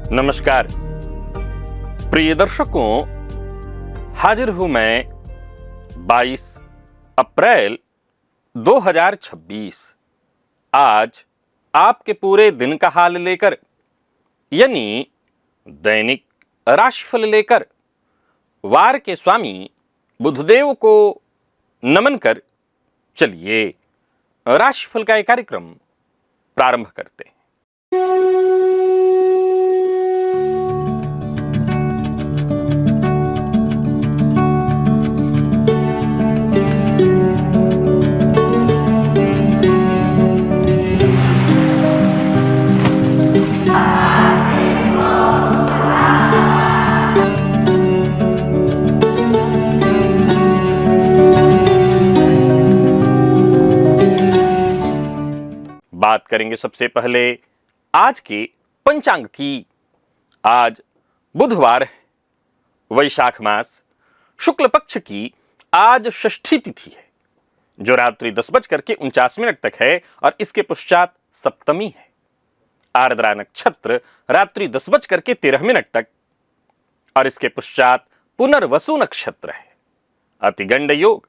नमस्कार प्रिय दर्शकों, हाजिर हूं मैं 22 अप्रैल 2026 आज आपके पूरे दिन का हाल लेकर, यानी दैनिक राशिफल लेकर वार के स्वामी बुधदेव को नमन कर चलिए राशिफल का एक कार्यक्रम प्रारंभ करते हैं। बात करेंगे सबसे पहले आज के पंचांग की। आज बुधवार है, वैशाख मास शुक्ल पक्ष की आज षष्ठी तिथि है जो रात्रि 10:49 तक है और इसके पश्चात सप्तमी है। आर्द्रा नक्षत्र रात्रि 10:13 तक और इसके पश्चात पुनर्वसु नक्षत्र है। अतिगंड योग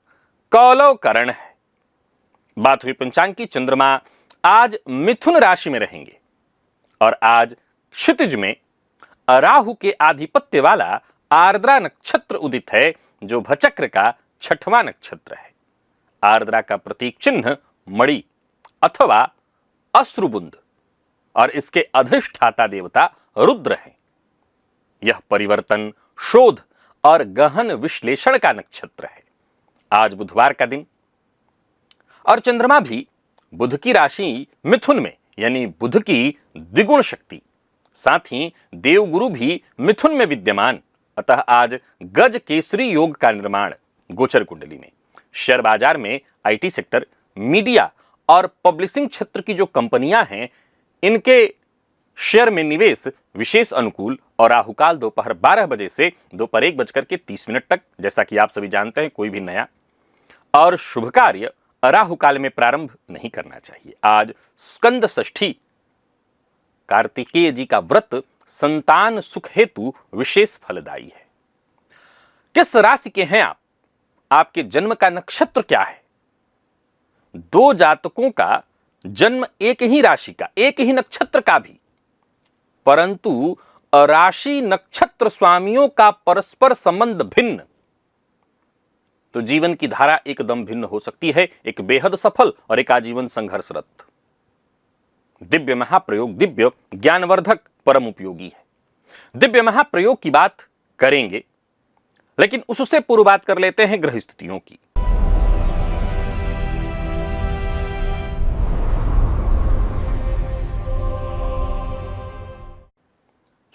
कौलव करण है। बात हुई पंचांग की। चंद्रमा आज मिथुन राशि में रहेंगे और आज क्षितिज में राहु के आधिपत्य वाला आर्द्रा नक्षत्र उदित है जो भचक्र का 6वां नक्षत्र है। आर्द्रा का प्रतीक चिन्ह मणि अथवा अश्रुबुंद और इसके अधिष्ठाता देवता रुद्र हैं। यह परिवर्तन, शोध और गहन विश्लेषण का नक्षत्र है। आज बुधवार का दिन और चंद्रमा भी बुध की राशि मिथुन में, यानी बुध की द्विगुण शक्ति, साथ ही देवगुरु भी मिथुन में विद्यमान। अतः आज गज केसरी योग का निर्माण गोचर कुंडली में। शेयर बाजार में आईटी सेक्टर, मीडिया और पब्लिशिंग क्षेत्र की जो कंपनियां हैं, इनके शेयर में निवेश विशेष अनुकूल और राहुकाल दोपहर 12 बजे से दोपहर 1:30 तक, जैसा कि आप सभी जानते हैं, कोई भी नया और शुभ कार्य राहुकाल में प्रारंभ नहीं करना चाहिए। आज स्कंद षष्ठी, कार्तिकेय जी का व्रत संतान सुख हेतु विशेष फलदायी है। किस राशि के हैं आप? आपके जन्म का नक्षत्र क्या है? दो जातकों का जन्म एक ही राशि का, एक ही नक्षत्र का भी, परंतु राशि नक्षत्र स्वामियों का परस्पर संबंध भिन्न, तो जीवन की धारा एकदम भिन्न हो सकती है। एक बेहद सफल और एक आजीवन संघर्षरत। दिव्य महाप्रयोग दिव्य ज्ञानवर्धक परम उपयोगी है। दिव्य महाप्रयोग की बात करेंगे, लेकिन उससे पूर्व बात कर लेते हैं ग्रह स्थितियों की।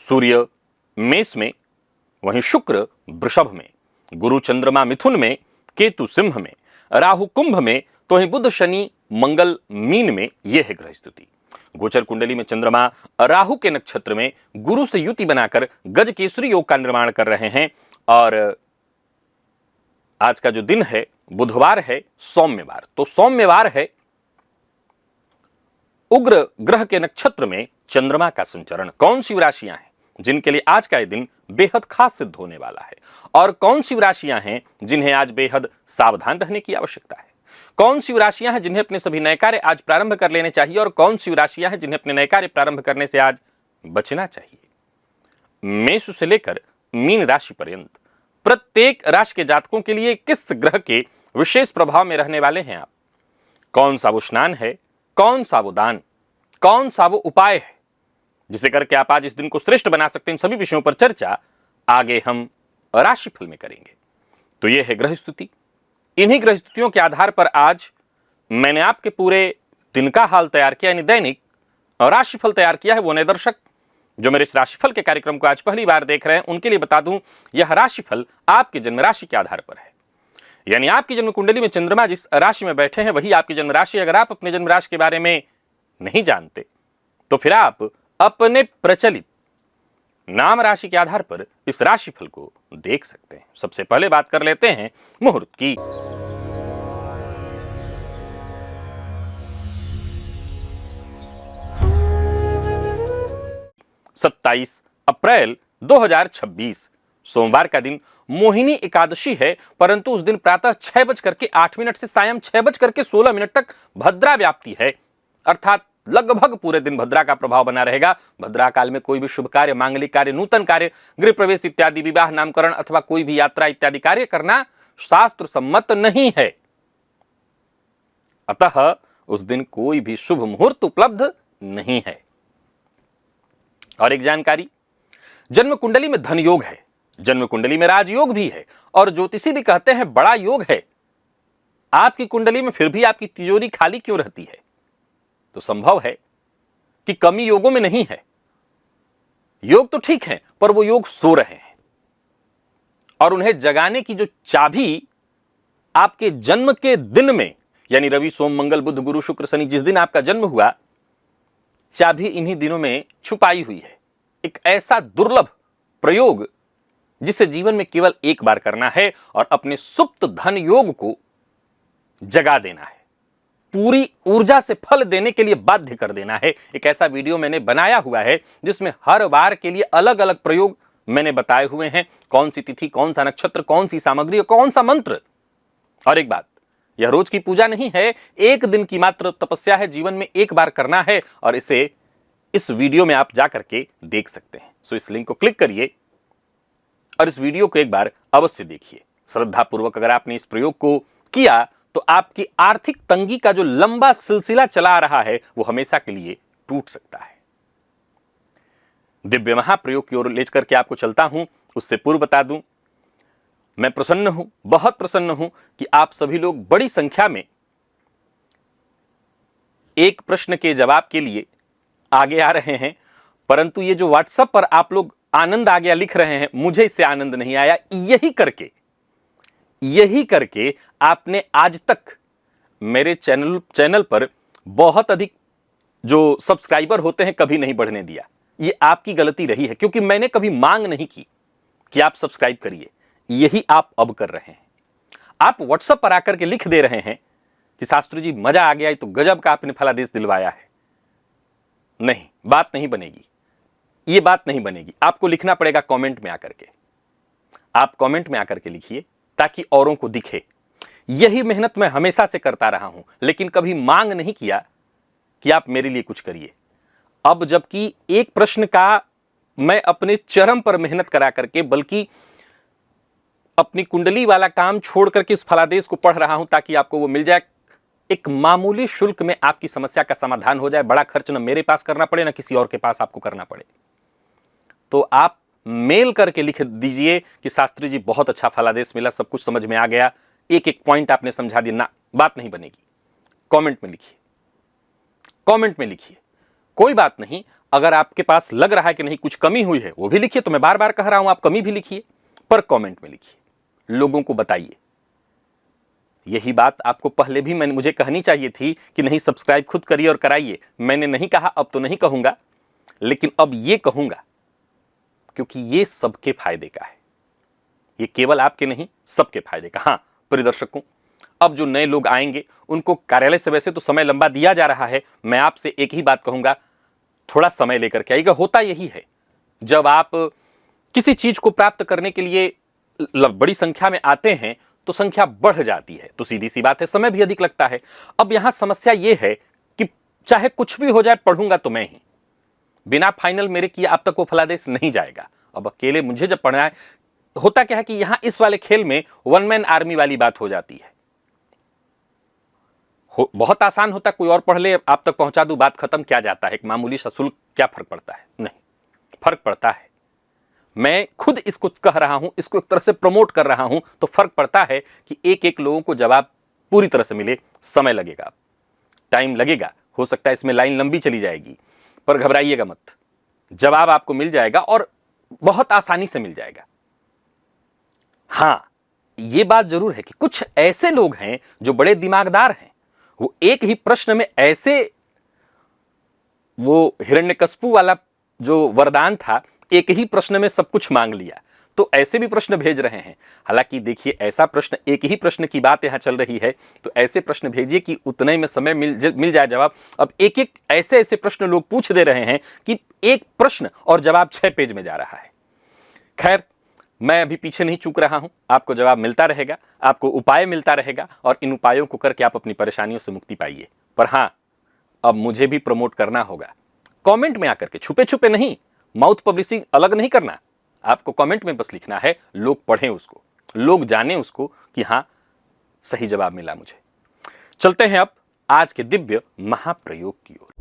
सूर्य मेष में, वहीं शुक्र वृषभ में, गुरु चंद्रमा मिथुन में, केतु सिंह में, राहु कुंभ में, तो वहीं बुध शनि मंगल मीन में। यह है ग्रह स्थिति। गोचर कुंडली में चंद्रमा राहु के नक्षत्र में गुरु से युति बनाकर गज केसरी योग का निर्माण कर रहे हैं और आज का जो दिन है बुधवार है, सौम्यवार। तो सौम्यवार है, उग्र ग्रह के नक्षत्र में चंद्रमा का संचरण। कौन सी राशियां हैं जिनके लिए आज का यह दिन बेहद खास सिद्ध होने वाला है और कौन सी राशियां हैं जिन्हें आज बेहद सावधान रहने की आवश्यकता है? कौन सी राशियां हैं जिन्हें अपने सभी नए कार्य आज प्रारंभ कर लेने चाहिए और कौन सी राशियां हैं जिन्हें अपने नए कार्य प्रारंभ करने से आज बचना चाहिए? मेष से लेकर मीन राशि पर्यंत प्रत्येक राशि के जातकों के लिए किस ग्रह के विशेष प्रभाव में रहने वाले हैं आप? कौन सा वो स्नान है, कौन सा वो दान, कौन सा वो उपाय है जिसे करके आप आज इस दिन को श्रेष्ठ बना सकते हैं? इन सभी विषयों पर चर्चा आगे हम राशिफल में करेंगे। तो यह है ग्रह स्थिति। इन्हीं ग्रह स्थितियों के आधार पर आज मैंने आपके पूरे दिन का हाल तैयार किया, यानी दैनिक राशिफल तैयार किया है। वो नए दर्शक जो मेरे इस राशिफल के कार्यक्रम को आज पहली बार देख रहे हैं, उनके लिए बता दूं, यह राशिफल आपके जन्म राशि के आधार पर है। यानी आपकी जन्म कुंडली में चंद्रमा जिस राशि में बैठे हैं वही आपकी जन्म राशि। अगर आप अपने जन्म राशि के बारे में नहीं जानते तो फिर आप अपने प्रचलित नाम राशि के आधार पर इस राशिफल को देख सकते हैं। सबसे पहले बात कर लेते हैं मुहूर्त की। 27 अप्रैल 2026 सोमवार का दिन मोहिनी एकादशी है, परंतु उस दिन प्रातः 6:08 से सायं 6:16 तक भद्रा व्याप्ति है, अर्थात लगभग पूरे दिन भद्रा का प्रभाव बना रहेगा। भद्रा काल में कोई भी शुभ कार्य, मांगलिक कार्य, नूतन कार्य, गृह प्रवेश इत्यादि, विवाह, नामकरण अथवा कोई भी यात्रा इत्यादि कार्य करना शास्त्र सम्मत नहीं है। अतः उस दिन कोई भी शुभ मुहूर्त उपलब्ध नहीं है। और एक जानकारी, जन्म कुंडली में धन योग है, जन्म कुंडली में राजयोग भी है, और ज्योतिषी भी कहते हैं बड़ा योग है। आपकी कुंडली में फिर भी आपकी तिजोरी खाली क्यों रहती है? तो संभव है कि कमी योगों में नहीं है। योग तो ठीक है, पर वो योग सो रहे हैं, और उन्हें जगाने की जो चाबी आपके जन्म के दिन में, यानी रवि, सोम, मंगल, बुध, गुरु, शुक्र, शनि, जिस दिन आपका जन्म हुआ, चाबी इन्हीं दिनों में छुपाई हुई है। एक ऐसा दुर्लभ प्रयोग जिसे जीवन में केवल एक बार करना है और अपने सुप्त धन योग को जगा देना है, पूरी ऊर्जा से फल देने के लिए बाध्य कर देना है। एक ऐसा वीडियो मैंने बनाया हुआ है जिसमें हर बार के लिए अलग अलग प्रयोग मैंने बताए हुए हैं, कौन सी तिथि, कौन सा नक्षत्र, कौन सी सामग्री और कौन सा मंत्र। और एक बात, यह रोज की पूजा नहीं है, एक दिन की मात्र तपस्या है, जीवन में एक बार करना है, और इसे इस वीडियो में आप जाकर के देख सकते हैं। सो इस लिंक को क्लिक करिए और इस वीडियो को एक बार अवश्य देखिए। श्रद्धापूर्वक अगर आपने इस प्रयोग को किया तो आपकी आर्थिक तंगी का जो लंबा सिलसिला चला आ रहा है वो हमेशा के लिए टूट सकता है। दिव्य महाप्रयोग की ओर लेकर के आपको चलता हूं, उससे पूर्व बता दूं, मैं प्रसन्न हूं, बहुत प्रसन्न हूं कि आप सभी लोग बड़ी संख्या में एक प्रश्न के जवाब के लिए आगे आ रहे हैं, परंतु ये जो व्हाट्सएप पर आप लोग आनंद आ गया लिख रहे हैं, मुझे इससे आनंद नहीं आया। यही करके आपने आज तक मेरे चैनल पर बहुत अधिक जो सब्सक्राइबर होते हैं कभी नहीं बढ़ने दिया। ये आपकी गलती रही है, क्योंकि मैंने कभी मांग नहीं की कि आप सब्सक्राइब करिए, यही आप अब कर रहे हैं। आप व्हाट्सएप पर आकर के लिख दे रहे हैं कि शास्त्री जी मजा आ गया, तो गजब का आपने फलादेश दिलवाया है। नहीं, बात नहीं बनेगी, ये बात नहीं बनेगी। आपको लिखना पड़ेगा कमेंट में आकर के। आप कमेंट में आकर के लिखिए ताकि औरों को दिखे। यही मेहनत मैं हमेशा से करता रहा हूं, लेकिन कभी मांग नहीं किया कि आप मेरे लिए कुछ करिए। अब जबकि एक प्रश्न का मैं अपने चरम पर मेहनत करा करके, बल्कि अपनी कुंडली वाला काम छोड़ करके इस फलादेश को पढ़ रहा हूं ताकि आपको वो मिल जाए, एक मामूली शुल्क में आपकी समस्या का समाधान हो जाए, बड़ा खर्च न मेरे पास करना पड़े न किसी और के पास आपको करना पड़े। तो आप मेल करके लिख दीजिए कि शास्त्री जी बहुत अच्छा फलादेश मिला, सब कुछ समझ में आ गया, एक एक पॉइंट आपने समझा दिया। ना, बात नहीं बनेगी। कमेंट में लिखिए, कमेंट में लिखिए। कोई बात नहीं, अगर आपके पास लग रहा है कि नहीं कुछ कमी हुई है वो भी लिखिए, तो मैं बार बार कह रहा हूं आप कमी भी लिखिए, पर कमेंट में लिखिए, लोगों को बताइए। यही बात आपको पहले भी मुझे कहनी चाहिए थी कि नहीं सब्सक्राइब खुद करिए और कराइए। मैंने नहीं कहा, अब तो नहीं कहूंगा, लेकिन अब ये कहूंगा, क्योंकि ये सबके फायदे का है। ये केवल आपके नहीं, सबके फायदे का। हां प्रिय दर्शकों, अब जो नए लोग आएंगे उनको कार्यालय से वैसे तो समय लंबा दिया जा रहा है, मैं आपसे एक ही बात कहूंगा, थोड़ा समय लेकर के आइएगा। होता यही है, जब आप किसी चीज को प्राप्त करने के लिए बड़ी संख्या में आते हैं तो संख्या बढ़ जाती है, तो सीधी सी बात है समय भी अधिक लगता है। अब यहां समस्या यह है कि चाहे कुछ भी हो जाए, पढ़ूंगा तो मैं ही, बिना फाइनल मेरे किए अब तक वो फलादेश नहीं जाएगा। अब अकेले मुझे जब पढ़ना है, होता क्या है कि यहां इस वाले खेल में वन मैन आर्मी वाली बात हो जाती है। बहुत आसान होता, कोई और पढ़ ले, आप तक पहुंचा दूं, बात खत्म, क्या जाता है, एक मामूली सा शुल्क, क्या फर्क पड़ता है? नहीं, फर्क पड़ता है। मैं खुद इसको कह रहा हूं, इसको एक तरह से प्रमोट कर रहा हूं, तो फर्क पड़ता है कि एक एक लोगों को जवाब पूरी तरह से मिले। समय लगेगा, टाइम लगेगा, हो सकता है इसमें लाइन लंबी चली जाएगी, पर घबराइएगा मत, जवाब आपको मिल जाएगा और बहुत आसानी से मिल जाएगा। हां, यह बात जरूर है कि कुछ ऐसे लोग हैं जो बड़े दिमागदार हैं, वो एक ही प्रश्न में ऐसे, वो हिरण्यकश्यप वाला जो वरदान था, एक ही प्रश्न में सब कुछ मांग लिया। तो ऐसे भी प्रश्न भेज रहे हैं। हालांकि देखिए, ऐसा प्रश्न, एक ही प्रश्न की बात यहां चल रही है, तो ऐसे प्रश्न भेजिए कि उतने में समय मिल जाए जवाब। अब एक एक ऐसे ऐसे प्रश्न लोग पूछ दे रहे हैं कि एक प्रश्न और जवाब 6 पेज में जा रहा है। खैर, मैं अभी पीछे नहीं चूक रहा हूं, आपको जवाब मिलता रहेगा, आपको उपाय मिलता रहेगा, और इन उपायों को करके आप अपनी परेशानियों से मुक्ति पाइए। पर हां, अब मुझे भी प्रमोट करना होगा। कमेंट में आकर के, छुपे छुपे नहीं, माउथ पब्लिशिंग अलग नहीं करना। आपको कमेंट में बस लिखना है, लोग पढ़ें उसको, लोग जानें उसको कि हां, सही जवाब मिला मुझे। चलते हैं अब आज के दिव्य महाप्रयोग की ओर।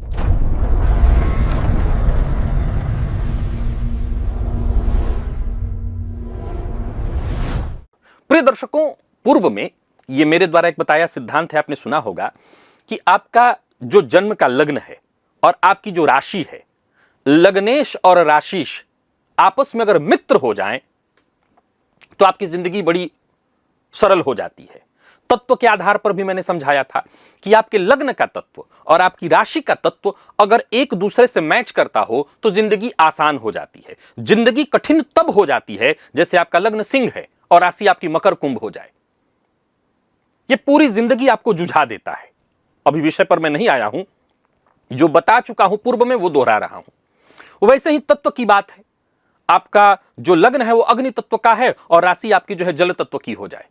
प्रिय दर्शकों, पूर्व में यह मेरे द्वारा एक बताया सिद्धांत है, आपने सुना होगा कि आपका जो जन्म का लग्न है और आपकी जो राशि है, लग्नेश और राशिश आपस में अगर मित्र हो जाएं तो आपकी जिंदगी बड़ी सरल हो जाती है। तत्व के आधार पर भी मैंने समझाया था कि आपके लग्न का तत्व और आपकी राशि का तत्व अगर एक दूसरे से मैच करता हो तो जिंदगी आसान हो जाती है। जिंदगी कठिन तब हो जाती है जैसे आपका लग्न सिंह है और राशि आपकी मकर कुंभ हो जाए। यह पूरी जिंदगी आपको जुझा देता है। अभी विषय पर मैं नहीं आया हूं, जो बता चुका हूं पूर्व में वो दोहरा रहा हूं। वैसे ही तत्व की बात है, आपका जो लग्न है वो अग्नि तत्व का है और राशि आपकी जो है जल तत्व की हो जाए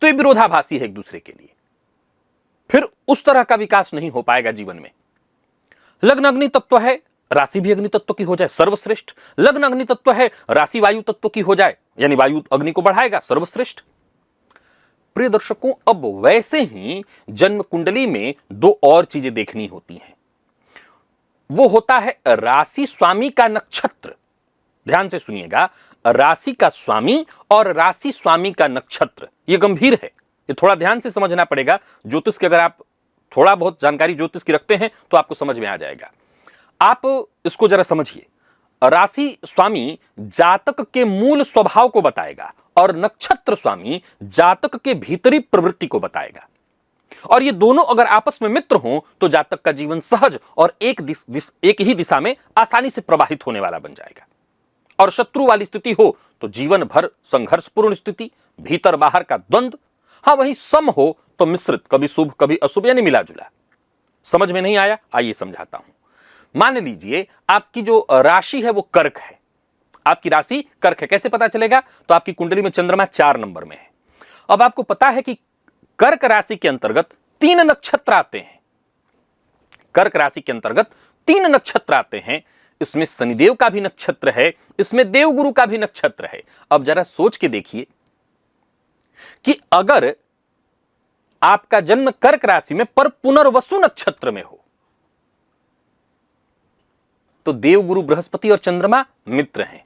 तो ये विरोधाभासी है एक दूसरे के लिए, फिर उस तरह का विकास नहीं हो पाएगा जीवन में। लग्न अग्नि तत्व है, राशि भी अग्नि तत्व की हो जाए, सर्वश्रेष्ठ। लग्न अग्नि तत्व है, राशि वायु तत्व की हो जाए, यानी वायु अग्नि को बढ़ाएगा, सर्वश्रेष्ठ। प्रिय दर्शकों, अब वैसे ही जन्म कुंडली में दो और चीजें देखनी होती हैं। वो होता है राशि स्वामी का नक्षत्र। ध्यान से सुनिएगा, राशि का स्वामी और राशि स्वामी का नक्षत्र, यह गंभीर है, ये थोड़ा ध्यान से समझना पड़ेगा। ज्योतिष की अगर आप थोड़ा बहुत जानकारी ज्योतिष की रखते हैं तो आपको समझ में आ जाएगा। आप इसको जरा समझिए। राशि स्वामी जातक के मूल स्वभाव को बताएगा और नक्षत्र स्वामी जातक के भीतरी प्रवृत्ति को बताएगा। और ये दोनों अगर आपस में मित्र हों तो जातक का जीवन सहज और एक ही दिशा में आसानी से प्रवाहित होने वाला बन जाएगा। और शत्रु वाली स्थिति हो तो जीवन भर संघर्षपूर्ण स्थिति, भीतर बाहर का द्वंद्व। हां, वहीं सम हो तो मिश्रित, कभी शुभ कभी अशुभ, यानी मिला जुला। समझ में नहीं आया? आइए समझाता हूं। मान लीजिए आपकी जो राशि है वो कर्क है। आपकी राशि कर्क है, कैसे पता चलेगा? तो आपकी कुंडली में चंद्रमा 4 नंबर में है। अब आपको पता है कि कर्क राशि के अंतर्गत 3 नक्षत्र आते हैं। कर्क राशि के अंतर्गत 3 नक्षत्र आते हैं। इसमें शनिदेव का भी नक्षत्र है, इसमें देवगुरु का भी नक्षत्र है। अब जरा सोच के देखिए कि अगर आपका जन्म कर्क राशि में पर पुनर्वसु नक्षत्र में हो तो देवगुरु बृहस्पति और चंद्रमा मित्र हैं।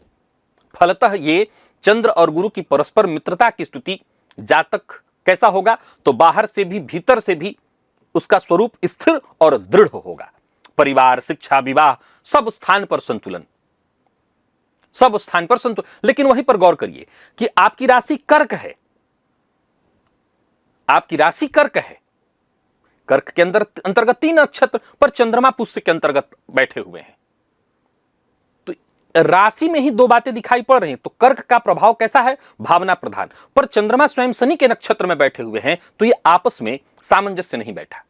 फलतः ये चंद्र और गुरु की परस्पर मित्रता की स्थिति, जातक कैसा होगा? तो बाहर से भी भीतर से भी उसका स्वरूप स्थिर और दृढ़ होगा। परिवार, शिक्षा, विवाह, सब स्थान पर संतुलन, सब स्थान पर संतुलन। लेकिन वहीं पर गौर करिए कि आपकी राशि कर्क है, आपकी राशि कर्क है। कर्क के अंतर्गत 3 नक्षत्र पर चंद्रमा पुष्य के अंतर्गत बैठे हुए हैं। तो राशि में ही 2 बातें दिखाई पड़ रही हैं। तो कर्क का प्रभाव कैसा है? भावना प्रधान। पर चंद्रमा स्वयं शनि के नक्षत्र में बैठे हुए हैं तो ये आपस में सामंजस्य नहीं बैठा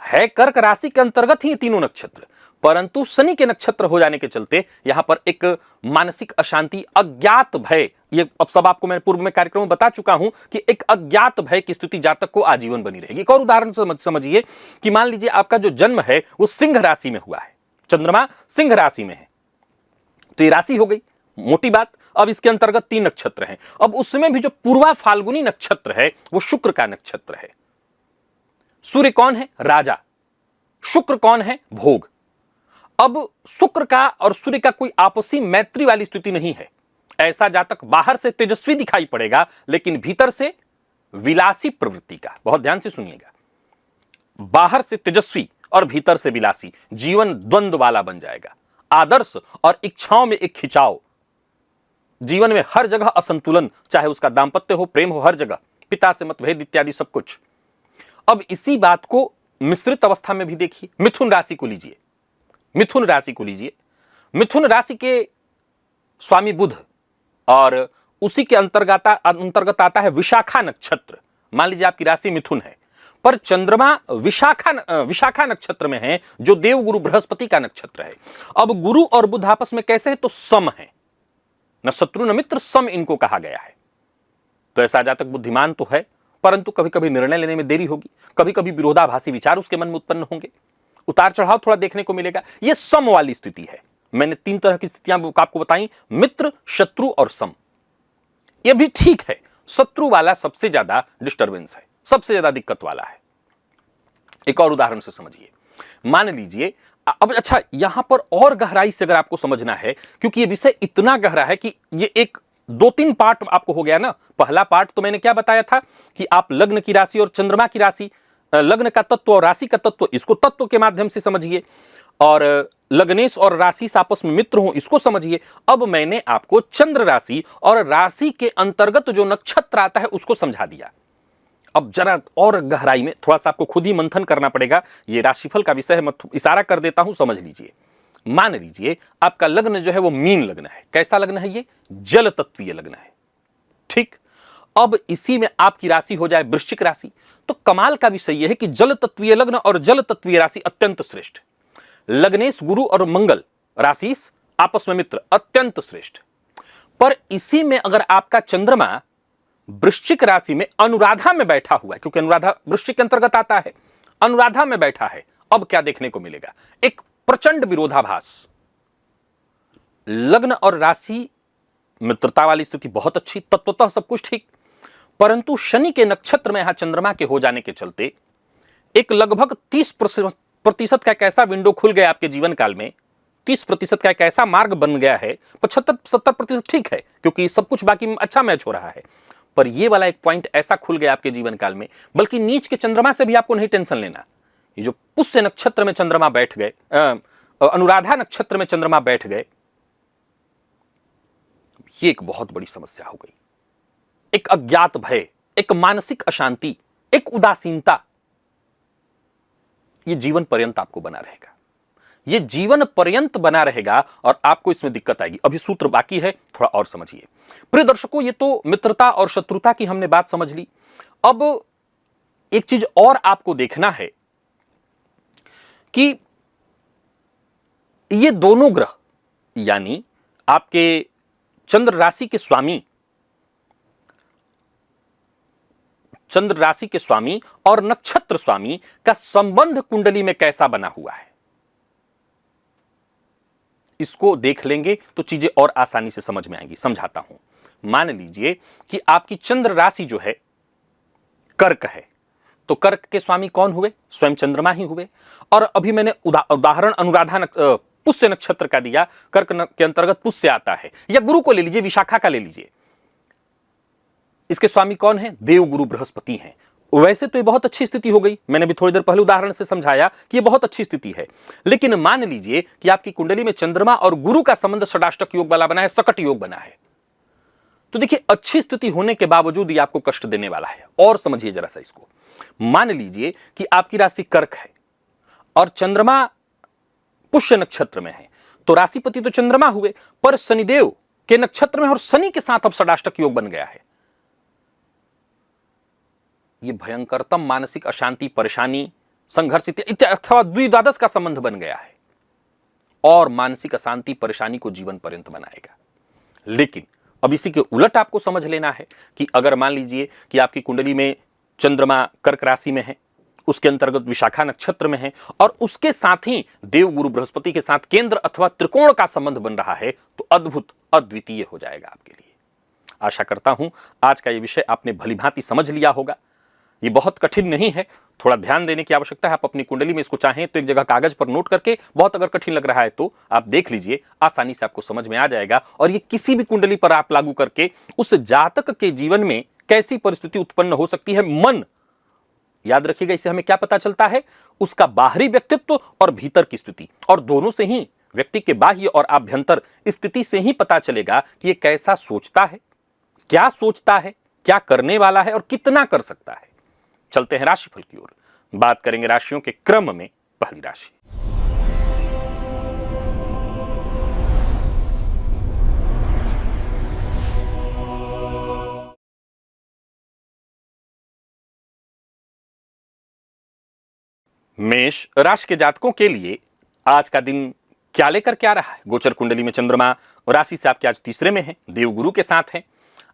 है। कर्क राशि के अंतर्गत ही तीनों नक्षत्र, परंतु शनि के नक्षत्र हो जाने के चलते यहां पर एक मानसिक अशांति, अज्ञात भय, ये अब सब आपको मैं पूर्व में कार्यक्रम में बता चुका हूं कि एक अज्ञात भय की स्थिति जातक को आजीवन बनी रहेगी। एक और उदाहरण समझिए कि मान लीजिए आपका जो जन्म है वो सिंह राशि में हुआ है, चंद्रमा सिंह राशि में है, तो ये राशि हो गई, मोटी बात। अब इसके अंतर्गत 3 नक्षत्र हैं। अब उसमें भी जो पूर्वा फाल्गुनी नक्षत्र है वो शुक्र का नक्षत्र है। सूर्य कौन है? राजा। शुक्र कौन है? भोग। अब शुक्र का और सूर्य का कोई आपसी मैत्री वाली स्थिति नहीं है। ऐसा जातक बाहर से तेजस्वी दिखाई पड़ेगा लेकिन भीतर से विलासी प्रवृत्ति का। बहुत ध्यान से सुनिएगा, बाहर से तेजस्वी और भीतर से विलासी, जीवन द्वंद्व वाला बन जाएगा। आदर्श और इच्छाओं में एक खिंचाव, जीवन में हर जगह असंतुलन, चाहे उसका दांपत्य हो, प्रेम हो, हर जगह पिता से मतभेद इत्यादि सब कुछ। अब इसी बात को मिश्रित अवस्था में भी देखिए। मिथुन राशि को लीजिए, मिथुन राशि को लीजिए। मिथुन राशि के स्वामी बुध और उसी के अंतर्गत आता है विशाखा नक्षत्र। मान लीजिए आपकी राशि मिथुन है, पर चंद्रमा विशाखा नक्षत्र में है, जो देवगुरु बृहस्पति का नक्षत्र है। अब गुरु और बुध आपस में कैसे है? तो सम है, न शत्रु न मित्र, सम इनको कहा गया है। तो ऐसा जातक बुद्धिमान तो है, परंतु कभी कभी निर्णय लेने में देरी होगी, कभी कभी विरोधाभासी विचार उसके मन में उत्पन्न होंगे, उतार चढ़ाव थोड़ा देखने को मिलेगा। यह सम वाली स्थिति है। मैंने 3 तरह की स्थितियां आपको बताई, मित्र, शत्रु और सम। यह भी ठीक है, शत्रु वाला सबसे ज्यादा डिस्टरबेंस है, सबसे ज्यादा दिक्कत वाला है। एक और उदाहरण से समझिए। मान लीजिए, अब अच्छा, यहां पर और गहराई से अगर आपको समझना है, क्योंकि यह विषय इतना गहरा है कि यह एक 2-3 पार्ट आपको हो गया ना। पहला पार्ट तो मैंने क्या बताया था कि आप लग्न की राशि और चंद्रमा की राशि, लग्न का तत्व और राशि का तत्व, इसको तत्व के माध्यम से समझिए, और लग्नेश और राशि आपस में मित्र हो, इसको समझिए। अब मैंने आपको चंद्र राशि और राशि के अंतर्गत जो नक्षत्र आता है उसको समझा दिया। अब जरा और गहराई में थोड़ा सा आपको खुद ही मंथन करना पड़ेगा। ये राशिफल का विषय है, मैं इशारा कर देता हूं, समझ लीजिए। मान लीजिए आपका लग्न जो है वो मीन लग्न है। कैसा लग्न है? ये जल तत्वीय लग्न है, ठीक। अब इसी में आपकी राशि हो जाए वृश्चिक राशि, तो कमाल का विषय यह है कि जल तत्वीय लग्न और जल तत्वीय राशि अत्यंत श्रेष्ठ। लग्नेश गुरु और मंगल राशि आपस में मित्र, अत्यंत श्रेष्ठ। पर इसी में अगर आपका चंद्रमा वृश्चिक राशि में अनुराधा में बैठा हुआ है, क्योंकि अनुराधा वृश्चिक के अंतर्गत आता है, अनुराधा में बैठा है, अब क्या देखने को मिलेगा? एक प्रचंड विरोधाभास। लग्न और राशि मित्रता वाली स्थिति बहुत अच्छी, तत्वतः सब कुछ ठीक, परंतु शनि के नक्षत्र में यहां चंद्रमा के हो जाने के चलते एक लगभग 30% का एक ऐसा विंडो खुल गया आपके जीवन काल में, 30% का एक ऐसा मार्ग बन गया है। 75-70% ठीक है, क्योंकि सब कुछ बाकी में अच्छा मैच हो रहा है, पर यह वाला एक पॉइंट ऐसा खुल गया आपके जीवन काल में। बल्कि नीच के चंद्रमा से भी आपको नहीं टेंशन लेना, ये जो पुष्य नक्षत्र में चंद्रमा बैठ गए, अनुराधा नक्षत्र में चंद्रमा बैठ गए, ये एक बहुत बड़ी समस्या हो गई। एक अज्ञात भय, एक मानसिक अशांति, एक उदासीनता, ये जीवन पर्यंत आपको बना रहेगा। ये जीवन पर्यंत बना रहेगा और आपको इसमें दिक्कत आएगी। अभी सूत्र बाकी है, थोड़ा और समझिए। प्रिय दर्शकों, ये तो मित्रता और शत्रुता की हमने बात समझ ली। अब एक चीज और आपको देखना है कि ये दोनों ग्रह, यानी आपके चंद्र राशि के स्वामी, चंद्र राशि के स्वामी और नक्षत्र स्वामी का संबंध कुंडली में कैसा बना हुआ है, इसको देख लेंगे तो चीजें और आसानी से समझ में आएंगी। समझाता हूं। मान लीजिए कि आपकी चंद्र राशि जो है कर्क है, तो कर्क के स्वामी कौन हुए? स्वयं चंद्रमा ही हुए। और अभी मैंने उदाहरण अनुराधा पुष्य नक्षत्र का दिया, कर्क के अंतर्गत पुष्य आता है, या गुरु को ले लीजिए, विशाखा का ले लीजिए, इसके स्वामी कौन है? देवगुरु बृहस्पति हैं। वैसे तो ये बहुत अच्छी स्थिति हो गई, मैंने भी थोड़ी देर पहले उदाहरण से समझाया कि ये बहुत अच्छी स्थिति है। लेकिन मान लीजिए कि आपकी कुंडली में चंद्रमा और गुरु का संबंध षडाष्टक योग वाला बना है, सकट योग बना है, तो देखिए अच्छी स्थिति होने के बावजूद ये आपको कष्ट देने वाला है। और समझिए जरा सा इसको। मान लीजिए कि आपकी राशि कर्क है और चंद्रमा पुष्य नक्षत्र में है, तो राशिपति तो चंद्रमा हुए, पर शनिदेव के नक्षत्र में और शनि के साथ अब षडाष्टक योग बन गया है। ये भयंकरतम मानसिक अशांति, परेशानी, संघर्ष अथवा द्विद्वादश का संबंध बन गया है और मानसिक अशांति, परेशानी को जीवन पर्यंत बनाएगा। लेकिन अब इसी के उलट आपको समझ लेना है कि अगर मान लीजिए कि आपकी कुंडली में चंद्रमा कर्क राशि में है, उसके अंतर्गत विशाखा नक्षत्र में है और उसके साथ ही देवगुरु बृहस्पति के साथ केंद्र अथवा त्रिकोण का संबंध बन रहा है, तो अद्भुत, अद्वितीय हो जाएगा आपके लिए। आशा करता हूं आज का यह विषय आपने भलीभांति समझ लिया होगा। ये बहुत कठिन नहीं है, थोड़ा ध्यान देने की आवश्यकता है। आप अपनी कुंडली में इसको चाहें तो एक जगह कागज पर नोट करके, बहुत अगर कठिन लग रहा है तो आप देख लीजिए, आसानी से आपको समझ में आ जाएगा। और ये किसी भी कुंडली पर आप लागू करके उस जातक के जीवन में कैसी परिस्थिति उत्पन्न हो सकती है, मन, याद रखिएगा, इससे हमें क्या पता चलता है? उसका बाहरी व्यक्तित्व और भीतर की स्थिति, और दोनों से ही, व्यक्ति के बाह्य और आभ्यंतर स्थिति से ही पता चलेगा कि ये कैसा सोचता है, क्या सोचता है, क्या करने वाला है और कितना कर सकता है। चलते हैं राशिफल की ओर, बात करेंगे राशियों के क्रम में। पहली राशि, मेष राशि के जातकों के लिए आज का दिन क्या लेकर के आ रहा है? गोचर कुंडली में चंद्रमा राशि से आपके आज तीसरे में है, देवगुरु के साथ है।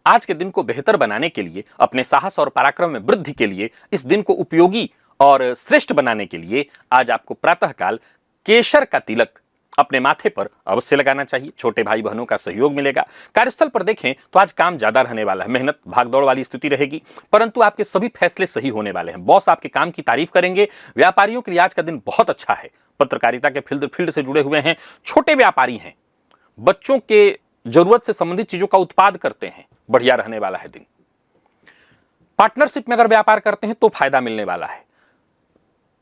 आज के दिन को बेहतर बनाने के लिए, अपने साहस और पराक्रम में वृद्धि के लिए, इस दिन को उपयोगी और श्रेष्ठ बनाने के लिए आज आपको प्रातःकाल केसर का तिलक अपने माथे पर अवश्य लगाना चाहिए। छोटे भाई बहनों का सहयोग मिलेगा। कार्यस्थल पर देखें तो आज काम ज्यादा रहने वाला है, मेहनत भागदौड़ वाली स्थिति रहेगी, परंतु आपके सभी फैसले सही होने वाले हैं। बॉस आपके काम की तारीफ करेंगे। व्यापारियों के लिए आज का दिन बहुत अच्छा है। पत्रकारिता के फील्ड से जुड़े हुए हैं, छोटे व्यापारी हैं, बच्चों के जरूरत से संबंधित चीजों का उत्पाद करते हैं, बढ़िया रहने वाला है दिन। पार्टनरशिप में अगर व्यापार करते हैं तो फायदा मिलने वाला है।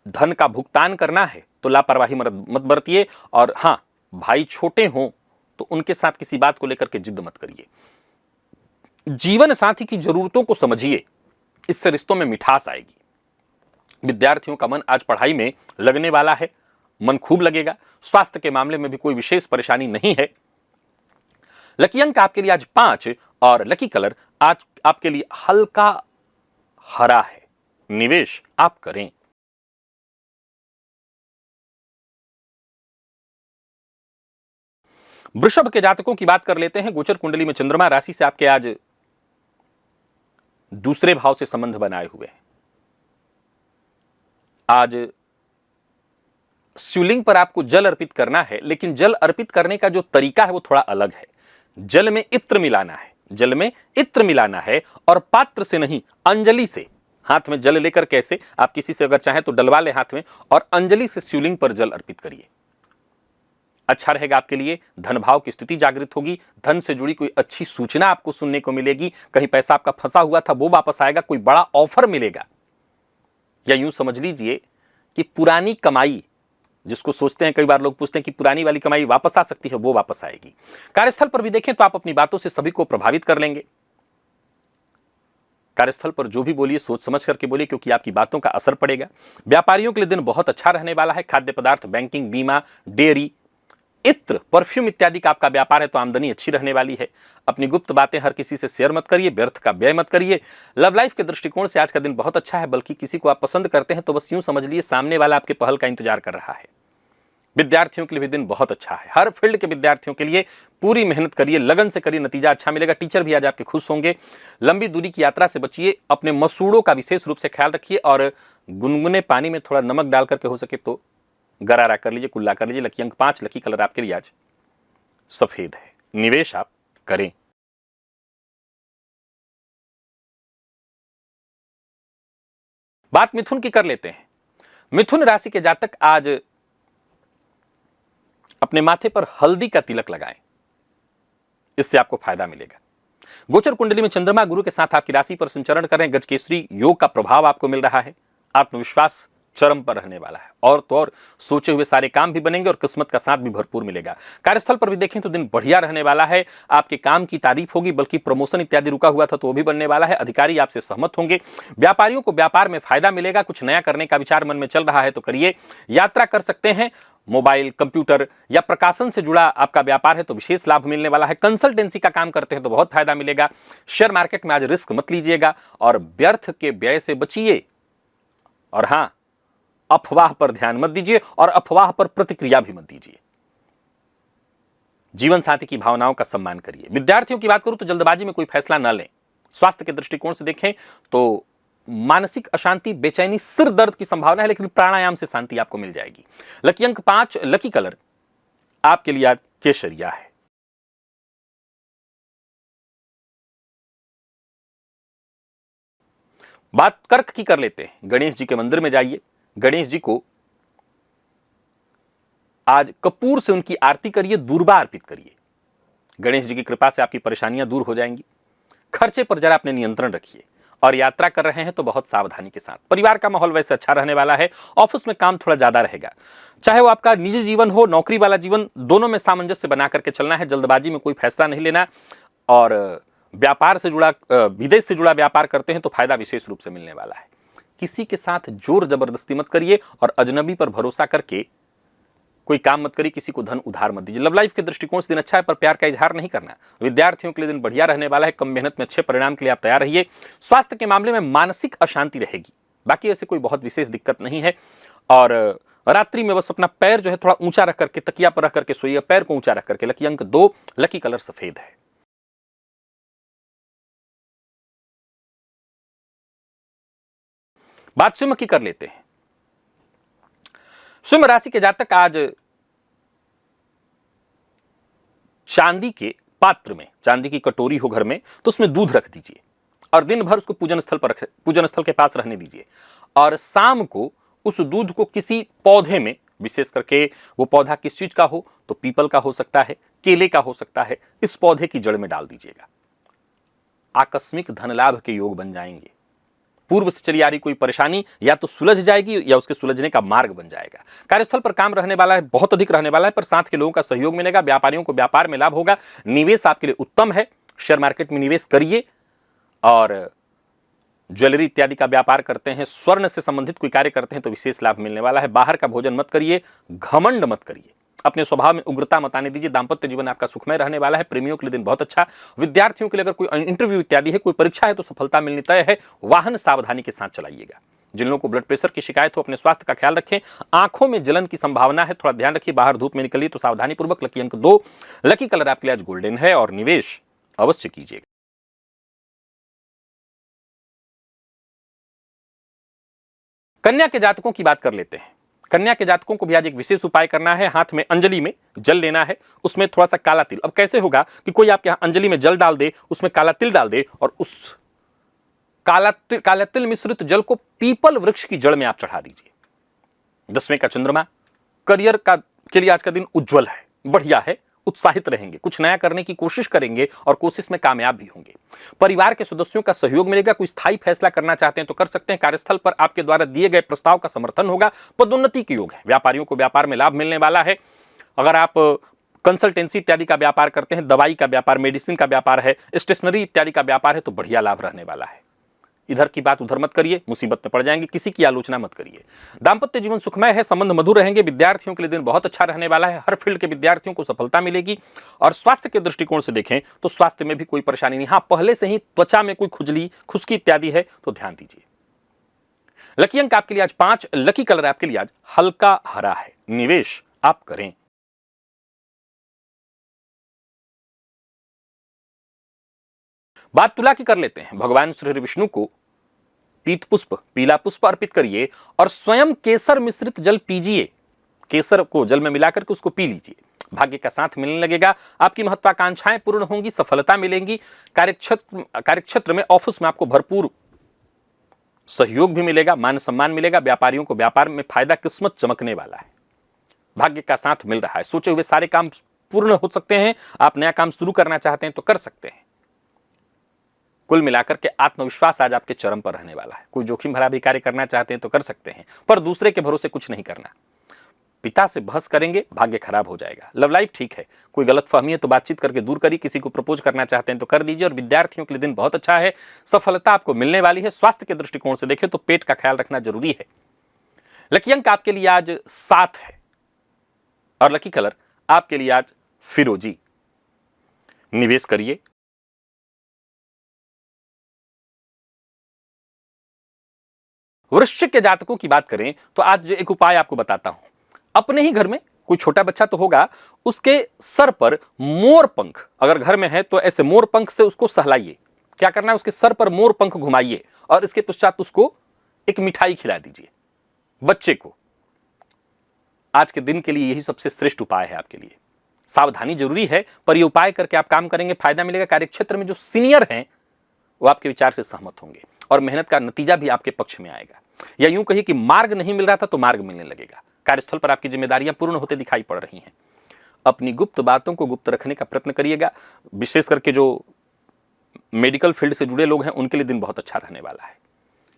धन का भुगतान करना है तो लापरवाही मत बरतिए, और हां, भाई छोटे हों तो उनके साथ किसी बात को लेकर के जिद मत करिए। जीवन साथी की जरूरतों को समझिए, इससे रिश्तों में मिठास आएगी। विद्यार्थियों का मन आज पढ़ाई में लगने वाला है, मन खूब लगेगा। स्वास्थ्य के मामले में भी कोई विशेष परेशानी नहीं है। लकी अंक आपके लिए आज 5 और लकी कलर आज आपके लिए हल्का हरा है। निवेश आप करें। वृषभ के जातकों की बात कर लेते हैं। गोचर कुंडली में चंद्रमा राशि से आपके आज दूसरे भाव से संबंध बनाए हुए हैं। आज शिवलिंग पर आपको जल अर्पित करना है, लेकिन जल अर्पित करने का जो तरीका है वो थोड़ा अलग है। जल में इत्र मिलाना है, जल में इत्र मिलाना है, और पात्र से नहीं, अंजलि से। हाथ में जल लेकर कैसे, आप किसी से अगर चाहें तो डलवा ले हाथ में, और अंजलि से शिवलिंग पर जल अर्पित करिए। अच्छा रहेगा आपके लिए। धन भाव की स्थिति जागृत होगी। धन से जुड़ी कोई अच्छी सूचना आपको सुनने को मिलेगी। कहीं पैसा आपका फंसा हुआ था वो वापस आएगा, कोई बड़ा ऑफर मिलेगा। या यूं समझ लीजिए कि पुरानी कमाई, जिसको सोचते हैं, कई बार लोग पूछते हैं कि पुरानी वाली कमाई वापस आ सकती है, वो वापस आएगी। कार्यस्थल पर भी देखें तो आप अपनी बातों से सभी को प्रभावित कर लेंगे। कार्यस्थल पर जो भी बोलिए सोच समझ करके बोलिए, क्योंकि आपकी बातों का असर पड़ेगा। व्यापारियों के लिए दिन बहुत अच्छा रहने वाला है। खाद्य पदार्थ, बैंकिंग, बीमा, डेयरी, इत्र, परफ्यूम इत्यादि का आपका व्यापार है तो आमदनी अच्छी रहने वाली है। अपनी गुप्त बातें हर किसी से शेयर मत करिए, व्यर्थ का व्यय मत करिए। लव लाइफ के दृष्टिकोण से आज का दिन बहुत अच्छा है, बल्कि किसी को आप पसंद करते हैं तो बस यूं समझ लिए सामने वाला आपके पहल का इंतजार कर रहा है। विद्यार्थियों के लिए भी दिन बहुत अच्छा है। हर फील्ड के विद्यार्थियों के लिए पूरी मेहनत करिए, लगन से करिए, नतीजा अच्छा मिलेगा। टीचर भी आज आपके खुश होंगे। लंबी दूरी की यात्रा से बचिए। अपने मसूड़ों का विशेष रूप से ख्याल रखिए, और गुनगुने पानी में थोड़ा नमक डाल करके हो सके तो गरारा कर लीजिए, कुल्ला कर लीजिए। लकी अंक 5, लकी कलर आपके लिए आज सफेद है। निवेश आप करें। बात मिथुन की कर लेते हैं। मिथुन राशि के जातक आज अपने माथे पर हल्दी का तिलक लगाएं, इससे आपको फायदा मिलेगा। गोचर कुंडली में चंद्रमा गुरु के साथ आपकी राशि पर संचरण कर रहे हैं। गजकेसरी योग का प्रभाव आपको मिल रहा है। आत्मविश्वास चरम पर रहने वाला है, और तो और सोचे हुए सारे काम भी बनेंगे और किस्मत का साथ भी भरपूर मिलेगा। कार्यस्थल पर भी देखें तो दिन बढ़िया रहने वाला है। आपके काम की तारीफ होगी, बल्कि प्रमोशन इत्यादि रुका हुआ था तो वो भी बनने वाला है। अधिकारी आपसे सहमत होंगे। व्यापारियों को व्यापार में फायदा मिलेगा। कुछ नया करने का विचार मन में चल रहा है तो करिए। यात्रा कर सकते हैं। मोबाइल, कंप्यूटर या प्रकाशन से जुड़ा आपका व्यापार है तो विशेष लाभ मिलने वाला है। कंसल्टेंसी का काम करते हैं तो बहुत फायदा मिलेगा। शेयर मार्केट में आज रिस्क मत लीजिएगा, और व्यर्थ के व्यय से बचिए। और हां, अफवाह पर ध्यान मत दीजिए, और अफवाह पर प्रतिक्रिया भी मत दीजिए। जीवन साथी की भावनाओं का सम्मान करिए। विद्यार्थियों की बात करूं तो जल्दबाजी में कोई फैसला न लें। स्वास्थ्य के दृष्टिकोण से देखें तो मानसिक अशांति, बेचैनी, सिर दर्द की संभावना है, लेकिन प्राणायाम से शांति आपको मिल जाएगी। लकी अंक 5, लकी कलर आपके लिए आज केसरिया है। बात कर्क की कर लेते हैं। गणेश जी के मंदिर में जाइए। गणेश जी को आज कपूर से उनकी आरती करिए, दूर्बा अर्पित करिए। गणेश जी की कृपा से आपकी परेशानियां दूर हो जाएंगी। खर्चे पर जरा अपने नियंत्रण रखिए, और यात्रा कर रहे हैं तो बहुत सावधानी के साथ। परिवार का माहौल वैसे अच्छा रहने वाला है। ऑफिस में काम थोड़ा ज्यादा रहेगा। चाहे वो आपका निजी जीवन हो, नौकरी वाला जीवन, दोनों में सामंजस्य बना करके चलना है। जल्दबाजी में कोई फैसला नहीं लेना। और व्यापार से जुड़ा, विदेश से जुड़ा व्यापार करते हैं तो फायदा विशेष रूप से मिलने वाला है। किसी के साथ जोर जबरदस्ती मत करिए, और अजनबी पर भरोसा करके कोई काम मत करिए। किसी को धन उधार मत दीजिए। लव लाइफ के दृष्टिकोण से दिन अच्छा है, पर प्यार का इजहार नहीं करना। विद्यार्थियों के लिए दिन बढ़िया रहने वाला है। कम मेहनत में अच्छे परिणाम के लिए आप तैयार रहिए। स्वास्थ्य के मामले में मानसिक अशांति रहेगी। बाकी ऐसे कोई बहुत विशेष दिक्कत नहीं है। और रात्रि में बस अपना पैर जो है थोड़ा ऊंचा रख करके, तकिया पर रख करके सोइए, पैर को ऊंचा रख करके। लकी अंक 2, लकी कलर सफेद है। बात सिंह की कर लेते हैं। सिंह राशि के जातक आज चांदी के पात्र में, चांदी की कटोरी हो घर में, तो उसमें दूध रख दीजिए और दिन भर उसको पूजन स्थल के पास रहने दीजिए। और शाम को उस दूध को किसी पौधे में, विशेष करके वो पौधा किस चीज का हो, तो पीपल का हो सकता है, केले का हो सकता है, इस पौधे की जड़ में डाल दीजिएगा। आकस्मिक धन लाभ के योग बन जाएंगे। पूर्व से चली आ रही कोई परेशानी या तो सुलझ जाएगी या उसके सुलझने का मार्ग बन जाएगा। कार्यस्थल पर काम रहने वाला है, बहुत अधिक रहने वाला है, पर साथ के लोगों का सहयोग मिलेगा। व्यापारियों को व्यापार में लाभ होगा। निवेश आपके लिए उत्तम है, शेयर मार्केट में निवेश करिए। और ज्वेलरी इत्यादि का व्यापार करते हैं, स्वर्ण से संबंधित कोई कार्य करते हैं तो विशेष लाभ मिलने वाला है। बाहर का भोजन मत करिए, घमंड मत करिए, अपने स्वभाव में उग्रता मत आने दीजिए। दांपत्य जीवन आपका सुखमय रहने वाला है। प्रेमियों के लिए दिन बहुत अच्छा। विद्यार्थियों के लिए अगर कोई इंटरव्यू इत्यादि है, कोई परीक्षा है, तो सफलता मिलनी तय है। वाहन सावधानी के साथ चलाइएगा। जिन लोगों को ब्लड प्रेशर की शिकायत हो, अपने स्वास्थ्य का ख्याल रखें। आंखों में जलन की संभावना है, थोड़ा ध्यान रखिए। बाहर धूप में निकलिए तो सावधानी पूर्वक। लकी अंक 2, लकी कलर आपके लिए आज गोल्डन है। और निवेश अवश्य कीजिएगा। कन्या के जातकों की बात कर लेते हैं। कन्या के जातकों को भी आज एक विशेष उपाय करना है। हाथ में अंजलि में जल लेना है, उसमें थोड़ा सा काला तिल। अब कैसे होगा कि कोई आपके यहां अंजलि में जल डाल दे, उसमें काला तिल डाल दे, और उस काला तिल मिश्रित जल को पीपल वृक्ष की जड़ में आप चढ़ा दीजिए। 10वें का चंद्रमा, करियर का के लिए आज का दिन उज्जवल है, बढ़िया है। उत्साहित रहेंगे, कुछ नया करने की कोशिश करेंगे और कोशिश में कामयाब भी होंगे। परिवार के सदस्यों का सहयोग मिलेगा। कोई स्थायी फैसला करना चाहते हैं तो कर सकते हैं। कार्यस्थल पर आपके द्वारा दिए गए प्रस्ताव का समर्थन होगा। पदोन्नति के योग है। व्यापारियों को व्यापार में लाभ मिलने वाला है। अगर आप कंसल्टेंसी इत्यादि का व्यापार करते हैं, दवाई का व्यापार, मेडिसिन का व्यापार है, स्टेशनरी इत्यादि का व्यापार है, तो बढ़िया लाभ रहने वाला है। इधर की बात उधर मत करिए, मुसीबत में पड़ जाएंगे। किसी की आलोचना मत करिए। दांपत्य जीवन सुखमय है, संबंध मधुर रहेंगे। विद्यार्थियों के लिए दिन बहुत अच्छा रहने वाला है। हर फील्ड के विद्यार्थियों को सफलता मिलेगी। और स्वास्थ्य के दृष्टिकोण से देखें तो स्वास्थ्य में भी कोई परेशानी नहीं। हाँ, पहले से ही त्वचा में कोई खुजली, खुश्की इत्यादि है तो ध्यान दीजिए। लकी अंक आपके लिए आज 5, लकी कलर आपके लिए आज हल्का हरा है। निवेश आप करें। बात तुला की कर लेते हैं। भगवान श्री विष्णु को पीत पुष्प, पीला पुष्प अर्पित करिए और स्वयं केसर मिश्रित जल पीजिए। केसर को जल में मिलाकर के उसको पी लीजिए। भाग्य का साथ मिलने लगेगा। आपकी महत्वाकांक्षाएं पूर्ण होंगी, सफलता मिलेंगी। कार्यक्षेत्र में, ऑफिस में आपको भरपूर सहयोग भी मिलेगा, मान सम्मान मिलेगा। व्यापारियों को व्यापार में फायदा, किस्मत चमकने वाला है। भाग्य का साथ मिल रहा है। सोचे हुए सारे काम पूर्ण हो सकते हैं। आप नया काम शुरू करना चाहते हैं तो कर सकते हैं। कुल मिलाकर के आत्मविश्वास आज आपके चरम पर रहने वाला है। कोई जोखिम भरा भी कार्य करना चाहते हैं तो कर सकते हैं, पर दूसरे के भरोसे कुछ नहीं करना। पिता से बहस करेंगे, भाग्य खराब हो जाएगा। लव लाइफ ठीक है। कोई गलतफहमी है तो बातचीत करके दूर करिए। किसी को प्रपोज करना चाहते हैं तो कर दीजिए। और विद्यार्थियों के लिए दिन बहुत अच्छा है, सफलता आपको मिलने वाली है। स्वास्थ्य के दृष्टिकोण से देखें तो पेट का ख्याल रखना जरूरी है। लकी अंक आपके लिए आज 7 है और लकी कलर आपके लिए आज फिरोजी। निवेश करिए। वृश्चिक के जातकों की बात करें तो आज जो एक उपाय आपको बताता हूं। अपने ही घर में कोई छोटा बच्चा तो होगा, उसके सर पर मोर पंख अगर घर में है तो ऐसे मोर पंख से उसको सहलाइए। क्या करना है, उसके सर पर मोर पंख घुमाइए और इसके पश्चात उसको एक मिठाई खिला दीजिए बच्चे को। आज के दिन के लिए यही सबसे श्रेष्ठ उपाय है आपके लिए। सावधानी जरूरी है, पर यह उपाय करके आप काम करेंगे, फायदा मिलेगा। कार्यक्षेत्र में जो सीनियर हैं वो आपके विचार से सहमत होंगे और मेहनत का नतीजा भी आपके पक्ष में आएगा। या यूं कहिए कि मार्ग नहीं मिल रहा था तो मार्ग मिलने लगेगा। कार्यस्थल पर आपकी जिम्मेदारियां पूर्ण होते दिखाई पड़ रही हैं। अपनी गुप्त बातों को गुप्त रखने का प्रयत्न करिएगा। विशेष करके जो मेडिकल फील्ड से जुड़े लोग हैं उनके लिए दिन बहुत अच्छा रहने वाला है।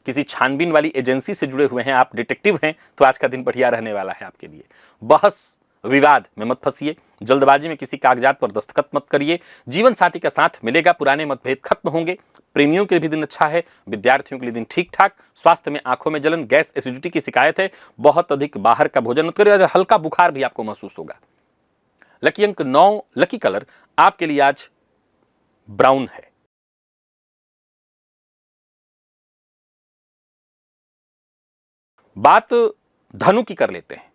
किसी छानबीन वाली एजेंसी से जुड़े हुए हैं, आप डिटेक्टिव हैं, तो आज का दिन बढ़िया रहने वाला है आपके लिए। बहस विवाद में मत फंसिए। जल्दबाजी में किसी कागजात पर दस्तखत मत करिए। जीवन साथी का साथ मिलेगा, पुराने मतभेद खत्म होंगे। प्रेमियों के लिए भी दिन अच्छा है। विद्यार्थियों के लिए दिन ठीक ठाक। स्वास्थ्य में आंखों में जलन, गैस, एसिडिटी की शिकायत है। बहुत अधिक बाहर का भोजन मत करिए। हल्का बुखार भी आपको महसूस होगा। लकी अंक 9, लकी कलर आपके लिए आज ब्राउन है। बात धनु की कर लेते हैं।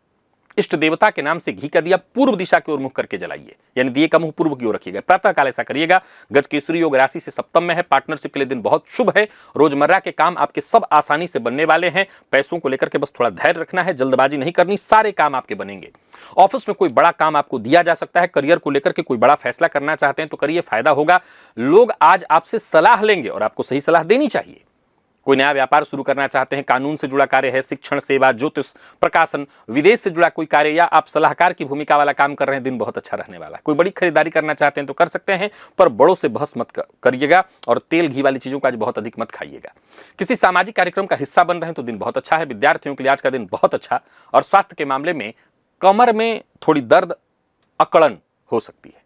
इष्ट देवता के नाम से घी का दिया पूर्व दिशा की ओर मुख करके जलाइए, यानी दिए का मुंह पूर्व की ओर रखिएगा। प्रातः काल ऐसा करिएगा। गजकेसरी योग राशि से सप्तम में है। पार्टनरशिप के लिए दिन बहुत शुभ है। रोजमर्रा के काम आपके सब आसानी से बनने वाले हैं। पैसों को लेकर के बस थोड़ा धैर्य रखना है, जल्दबाजी नहीं करनी, सारे काम आपके बनेंगे। ऑफिस में कोई बड़ा काम आपको दिया जा सकता है। करियर को लेकर के कोई बड़ा फैसला करना चाहते हैं तो करिए, फायदा होगा। लोग आज आपसे सलाह लेंगे और आपको सही सलाह देनी चाहिए। कोई नया व्यापार शुरू करना चाहते हैं, कानून से जुड़ा कार्य है, शिक्षण, सेवा, ज्योतिष, प्रकाशन, विदेश से जुड़ा कोई कार्य, या आप सलाहकार की भूमिका वाला काम कर रहे हैं, दिन बहुत अच्छा रहने वाला है। कोई बड़ी खरीदारी करना चाहते हैं तो कर सकते हैं, पर बड़ों से बहस मत करिएगा और तेल घी वाली चीजों का आज बहुत अधिक मत खाइएगा। किसी सामाजिक कार्यक्रम का हिस्सा बन रहे हैं तो दिन बहुत अच्छा है। विद्यार्थियों के लिए आज का दिन बहुत अच्छा। और स्वास्थ्य के मामले में कमर में थोड़ी दर्द, अकड़न हो सकती है।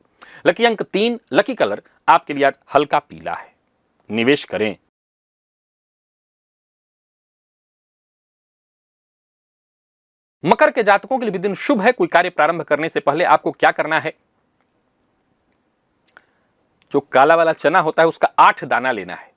लकी अंक 3, लकी कलर आपके लिए आज हल्का पीला है। निवेश करें। मकर के जातकों के लिए भी दिन शुभ है। कोई कार्य प्रारंभ करने से पहले आपको क्या करना है, जो काला वाला चना होता है उसका 8 दाना लेना है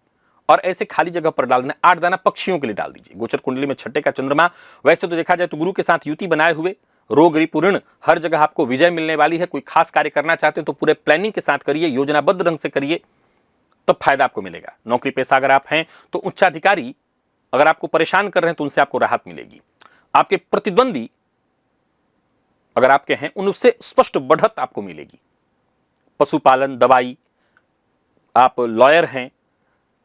और ऐसे खाली जगह पर डाल देना। 8 दाना पक्षियों के लिए डाल दीजिए। गोचर कुंडली में छठे का चंद्रमा, वैसे तो देखा जाए तो गुरु के साथ युति बनाए हुए, रोग रिपुण हर जगह आपको विजय मिलने वाली है। कोई खास कार्य करना चाहते हैं तो पूरे प्लानिंग के साथ करिए, योजनाबद्ध ढंग से करिए, तब फायदा आपको मिलेगा। नौकरी पेशा अगर आप हैं तो उच्चाधिकारी अगर आपको परेशान कर रहे हैं तो उनसे आपको राहत मिलेगी। आपके प्रतिद्वंदी अगर आपके हैं उनसे स्पष्ट बढ़त आपको मिलेगी। पशुपालन, दवाई, आप लॉयर हैं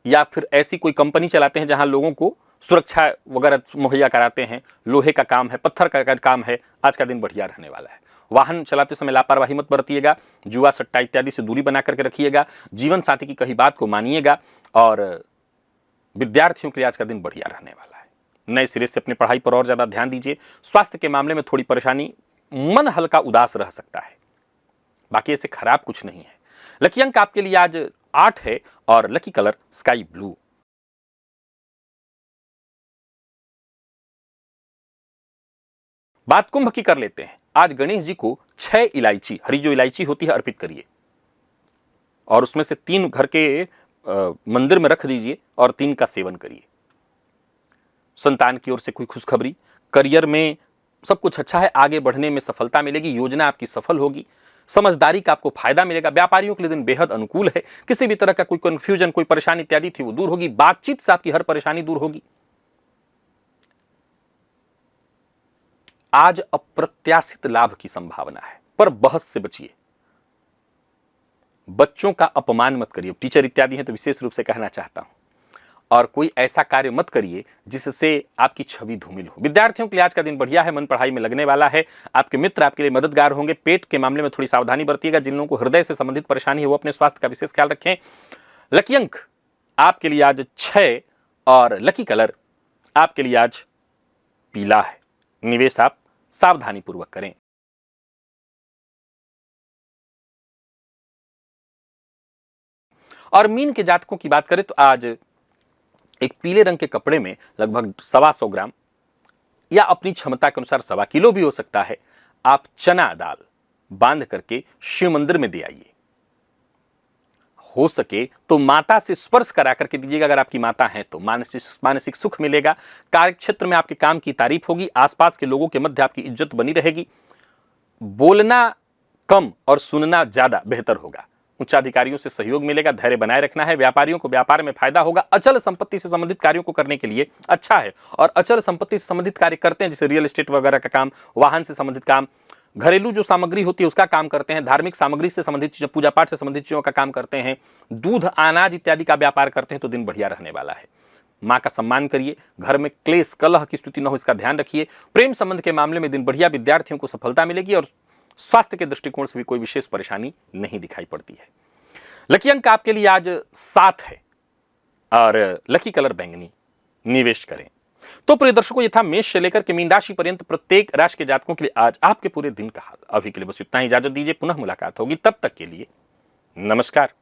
या फिर ऐसी कोई कंपनी चलाते हैं जहां लोगों को सुरक्षा वगैरह मुहैया कराते हैं, लोहे का काम है, पत्थर का काम है, आज का दिन बढ़िया रहने वाला है। वाहन चलाते समय लापरवाही मत बरतिएगा। जुआ, सट्टा इत्यादि से दूरी बना करके रखिएगा। जीवन साथी की कही बात को मानिएगा। और विद्यार्थियों के लिए आज का दिन बढ़िया रहने वाला है। नए सिरे से अपनी पढ़ाई पर और ज्यादा ध्यान दीजिए। स्वास्थ्य के मामले में थोड़ी परेशानी, मन हल्का उदास रह सकता है, बाकी ऐसे खराब कुछ नहीं है। लकी अंक आपके लिए आज 8 है और लकी कलर स्काई ब्लू। बात कुंभ की कर लेते हैं। आज गणेश जी को 6 इलायची, हरी जो इलायची होती है, अर्पित करिए और उसमें से 3 घर के मंदिर में रख दीजिए और 3 का सेवन करिए। संतान की ओर से कोई खुशखबरी, करियर में सब कुछ अच्छा है, आगे बढ़ने में सफलता मिलेगी, योजना आपकी सफल होगी, समझदारी का आपको फायदा मिलेगा। व्यापारियों के लिए दिन बेहद अनुकूल है। किसी भी तरह का कोई कंफ्यूजन, कोई परेशानी इत्यादि थी वो दूर होगी। बातचीत से आपकी हर परेशानी दूर होगी। आज अप्रत्याशित लाभ की संभावना है, पर बहस से बचिए। बच्चों का अपमान मत करिए, टीचर इत्यादि हैं तो विशेष रूप से कहना चाहता हूं। और कोई ऐसा कार्य मत करिए जिससे आपकी छवि धूमिल हो। विद्यार्थियों के लिए आज का दिन बढ़िया है, मन पढ़ाई में लगने वाला है। आपके मित्र आपके लिए मददगार होंगे। पेट के मामले में थोड़ी सावधानी बरतिएगा। जिन लोगों को हृदय से संबंधित परेशानी है वो अपने स्वास्थ्य का विशेष ख्याल रखें। लकी अंक आपके लिए आज 6 और लकी कलर आपके लिए आज पीला है। निवेश आप सावधानी पूर्वक करें। और मीन के जातकों की बात करें तो आज एक पीले रंग के कपड़े में लगभग 125 ग्राम या अपनी क्षमता के अनुसार 1.25 किलो भी हो सकता है, आप चना दाल बांध करके शिव मंदिर में दे आइए। हो सके तो माता से स्पर्श करा करके दीजिएगा। अगर आपकी माता है तो मानसिक सुख मिलेगा। कार्य क्षेत्र में आपके काम की तारीफ होगी। आसपास के लोगों के मध्य आपकी इज्जत बनी रहेगी। बोलना कम और सुनना ज्यादा बेहतर होगा। उच्चाधिकारियों से सहयोग मिलेगा। धैर्य बनाए रखना है। व्यापारियों को व्यापार में फायदा होगा। अचल संपत्ति से संबंधित कार्यों को करने के लिए अच्छा है। और अचल संपत्ति से संबंधित कार्य करते हैं, जैसे रियल एस्टेट वगैरह का काम, वाहन से संबंधित काम, घरेलू जो सामग्री होती है उसका काम करते हैं, धार्मिक सामग्री से संबंधित चीजें, पूजा पाठ से संबंधित चीजों का काम करते हैं, दूध, अनाज इत्यादि का व्यापार करते हैं तो दिन बढ़िया रहने वाला है। मां का सम्मान करिए। घर में क्लेश, कलह की स्थिति न हो इसका ध्यान रखिए। प्रेम संबंध के मामले में दिन बढ़िया। विद्यार्थियों को सफलता मिलेगी और स्वास्थ्य के दृष्टिकोण से भी कोई विशेष परेशानी नहीं दिखाई पड़ती है। लकी अंक आपके लिए आज 7 है और लकी कलर बैंगनी। निवेश करें। तो प्रिय दर्शकों, ये था मेष से लेकर के मीन राशि पर्यंत प्रत्येक राशि के जातकों के लिए आज आपके पूरे दिन का हाल। अभी के लिए बस इतना ही, इजाजत दीजिए। पुनः मुलाकात होगी, तब तक के लिए नमस्कार।